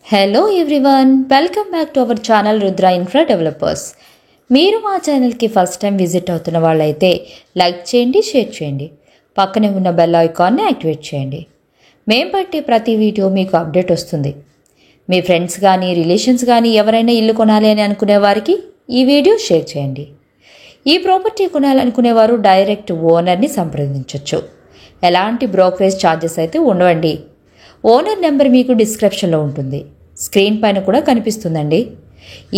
Hello everyone, welcome back to our channel Rudra infra developers. మీరు మా ఛానల్కి ఫస్ట్ టైం విజిట్ అవుతున్న వాళ్ళైతే లైక్ చేయండి, షేర్ చేయండి, పక్కనే ఉన్న బెల్ ఐకాన్ని యాక్టివేట్ చేయండి. మేము పట్టే ప్రతి వీడియో మీకు అప్డేట్ వస్తుంది. మీ ఫ్రెండ్స్ కానీ రిలేషన్స్ కానీ ఎవరైనా ఇల్లు కొనాలి అని అనుకునే వారికి ఈ వీడియో షేర్ చేయండి. ఈ ప్రాపర్టీ కొనాలనుకునేవారు డైరెక్ట్ ఓనర్ని సంప్రదించవచ్చు. ఎలాంటి బ్రోకరేజ్ ఛార్జెస్ అయితే ఉండవండి. ఓనర్ నెంబర్ మీకు డిస్క్రిప్షన్లో ఉంటుంది, స్క్రీన్ పైన కూడా కనిపిస్తుందండి.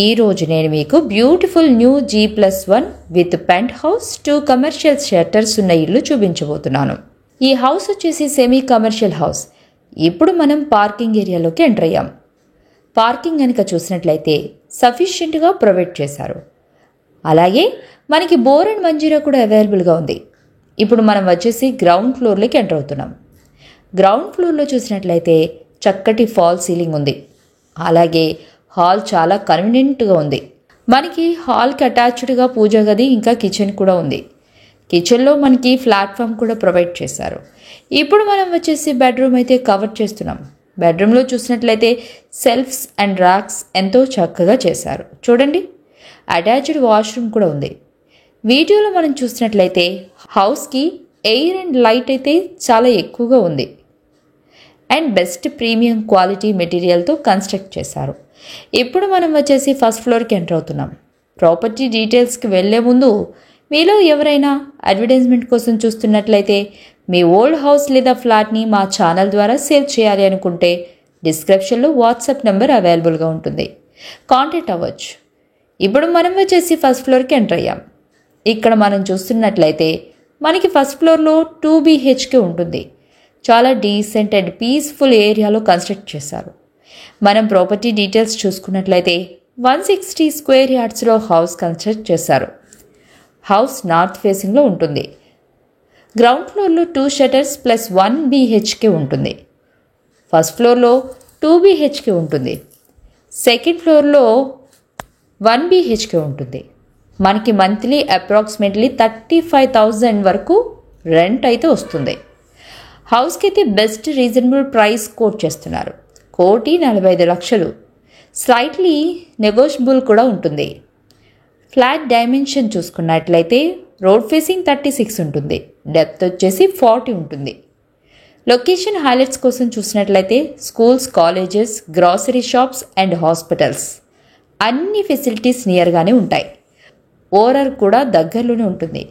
ఈరోజు నేను మీకు beautiful new G+1 with penthouse 2 commercial shutters ఉన్న ఇల్లు చూపించబోతున్నాను. ఈ హౌస్ వచ్చేసి సెమీ కమర్షియల్ హౌస్. ఇప్పుడు మనం పార్కింగ్ ఏరియాలోకి ఎంటర్ అయ్యాం. పార్కింగ్ కనుక చూసినట్లయితే సఫిషియెంట్గా ప్రొవైడ్ చేశారు. అలాగే మనకి బోర్ అండ్ మంజీరా కూడా అవైలబుల్గా ఉంది. ఇప్పుడు మనం వచ్చేసి గ్రౌండ్ ఫ్లోర్లోకి ఎంటర్ అవుతున్నాం. గ్రౌండ్ ఫ్లోర్లో చూసినట్లయితే చక్కటి ఫాల్ సీలింగ్ ఉంది. అలాగే హాల్ చాలా కన్వీనియంట్గా ఉంది. మనకి హాల్కి అటాచ్డ్గా పూజా గది ఇంకా కిచెన్ కూడా ఉంది. కిచెన్లో మనకి ప్లాట్ఫామ్ కూడా ప్రొవైడ్ చేశారు. ఇప్పుడు మనం వచ్చేసి బెడ్రూమ్ అయితే కవర్ చేస్తున్నాం. బెడ్రూమ్లో చూసినట్లయితే సెల్ఫ్స్ అండ్ ర్యాక్స్ ఎంతో చక్కగా చేశారు. చూడండి, అటాచ్డ్ వాష్రూమ్ కూడా ఉంది. వీడియోలో మనం చూసినట్లయితే హౌస్కి ఎయిర్ అండ్ లైట్ అయితే చాలా ఎక్కువగా ఉంది అండ్ బెస్ట్ ప్రీమియం క్వాలిటీ మెటీరియల్తో కన్స్ట్రక్ట్ చేశారు. ఇప్పుడు మనం వచ్చేసి ఫస్ట్ ఫ్లోర్కి ఎంటర్ అవుతున్నాం. ప్రాపర్టీ డీటెయిల్స్కి వెళ్ళే ముందు మీలో ఎవరైనా అడ్వర్టైజ్మెంట్ కోసం చూస్తున్నట్లయితే మీ ఓల్డ్ హౌస్ లేదా ఫ్లాట్ని మా ఛానల్ ద్వారా సేల్ చేయాలి అనుకుంటే డిస్క్రిప్షన్లో వాట్సాప్ నెంబర్ అవైలబుల్గా ఉంటుంది, కాంటాక్ట్ అవ్వచ్చు. ఇప్పుడు మనం వచ్చేసి ఫస్ట్ ఫ్లోర్కి ఎంటర్ అయ్యాం. ఇక్కడ మనం చూస్తున్నట్లయితే మనకి ఫస్ట్ ఫ్లోర్లో 2 BHK ఉంటుంది. చాలా డీసెంట్ అండ్ పీస్ఫుల్ ఏరియాలో కన్స్ట్రక్ట్ చేశారు. మనం ప్రాపర్టీ డీటెయిల్స్ చూసుకున్నట్లయితే 160 స్క్వేర్ యార్డ్స్లో హౌస్ కన్స్ట్రక్ట్ చేశారు. హౌస్ నార్త్ ఫేసింగ్లో ఉంటుంది. గ్రౌండ్ ఫ్లోర్లో 2 షట్టర్స్ ప్లస్ 1 BHK ఉంటుంది. ఫస్ట్ ఫ్లోర్లో 2 BHK ఉంటుంది. సెకండ్ ఫ్లోర్లో 1 BHK ఉంటుంది. మనకి మంత్లీ అప్రాక్సిమేట్లీ 35,000 వరకు రెంట్ అయితే వస్తుంది. హౌస్కి అయితే బెస్ట్ రీజనబుల్ ప్రైస్ కోట్ చేస్తున్నారు. 1,45,00,000. స్లైట్లీ నెగోషియబుల్ కూడా ఉంటుంది. ఫ్లాట్ డైమెన్షన్ చూసుకున్నట్లయితే రోడ్ ఫేసింగ్ 36 ఉంటుంది. డెప్త్ వచ్చేసి 40 ఉంటుంది. లొకేషన్ హైలైట్స్ కోసం చూసినట్లయితే schools, colleges, grocery shops and hospitals అన్ని ఫెసిలిటీస్ నియర్గానే ఉంటాయి. ఓనర్ కూడా దగ్గరలోనే ఉంటుంది.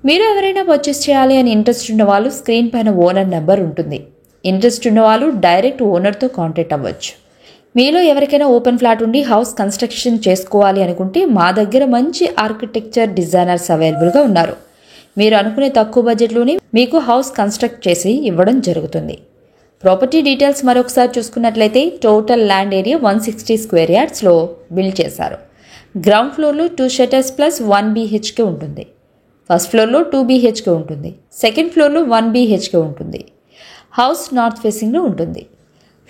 మీరు ఎవరైనా పర్చేస్ చేయాలి అని ఇంట్రెస్ట్ ఉన్న వాళ్ళు స్క్రీన్ పైన ఓనర్ నెంబర్ ఉంటుంది. ఇంట్రెస్ట్ ఉన్న వాళ్ళు డైరెక్ట్ ఓనర్తో కాంటాక్ట్ అవ్వచ్చు. మీలో ఎవరికైనా ఓపెన్ ఫ్లాట్ ఉండి హౌస్ కన్స్ట్రక్షన్ చేసుకోవాలి అనుకుంటే మా దగ్గర మంచి ఆర్కిటెక్చర్ డిజైనర్స్ అవైలబుల్గా ఉన్నారు. మీరు అనుకునే తక్కువ బడ్జెట్లోనే మీకు హౌస్ కన్స్ట్రక్ట్ చేసి ఇవ్వడం జరుగుతుంది. ప్రాపర్టీ డీటెయిల్స్ మరొకసారి చూసుకున్నట్లయితే టోటల్ ల్యాండ్ ఏరియా 160 స్క్వేర్ యార్డ్స్లో బిల్డ్ చేశారు. గ్రౌండ్ ఫ్లోర్లో 2 షట్టర్స్ ప్లస్ 1 BHK ఉంటుంది. ఫస్ట్ ఫ్లోర్లో 2 BHK ఉంటుంది. సెకండ్ ఫ్లోర్లో 1 BHK ఉంటుంది. హౌస్ నార్త్ ఫేసింగ్లో ఉంటుంది.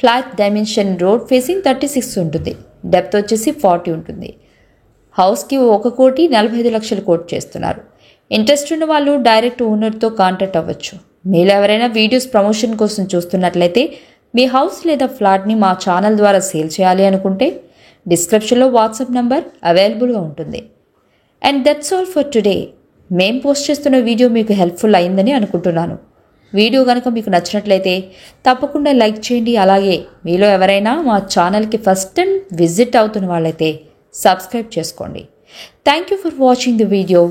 ఫ్లాట్ డైమెన్షన్ రోడ్ ఫేసింగ్ 36 ఉంటుంది. డెప్త్ వచ్చేసి 40 ఉంటుంది. హౌస్కి 1,45,00,000 కోట్ చేస్తున్నారు. ఇంట్రెస్ట్ ఉన్న వాళ్ళు డైరెక్ట్ ఓనర్తో కాంటాక్ట్ అవ్వచ్చు. మీరు ఎవరైనా వీడియోస్ ప్రమోషన్ కోసం చూస్తున్నట్లయితే మీ హౌస్ లేదా ఫ్లాట్ని మా ఛానల్ ద్వారా సేల్ చేయాలి అనుకుంటే డిస్క్రిప్షన్లో వాట్సాప్ నెంబర్ అవైలబుల్గా ఉంటుంది. And that's all for today. మేము పోస్ట్ చేస్తున్న వీడియో మీకు హెల్ప్ఫుల్ అయిందని అనుకుంటున్నాను. వీడియో కనుక మీకు నచ్చినట్లయితే తప్పకుండా లైక్ చేయండి. అలాగే మీలో ఎవరైనా మా ఛానల్కి ఫస్ట్ టైం విజిట్ అవుతున్న వాళ్ళైతే సబ్స్క్రైబ్ చేసుకోండి. Thank you for watching the video.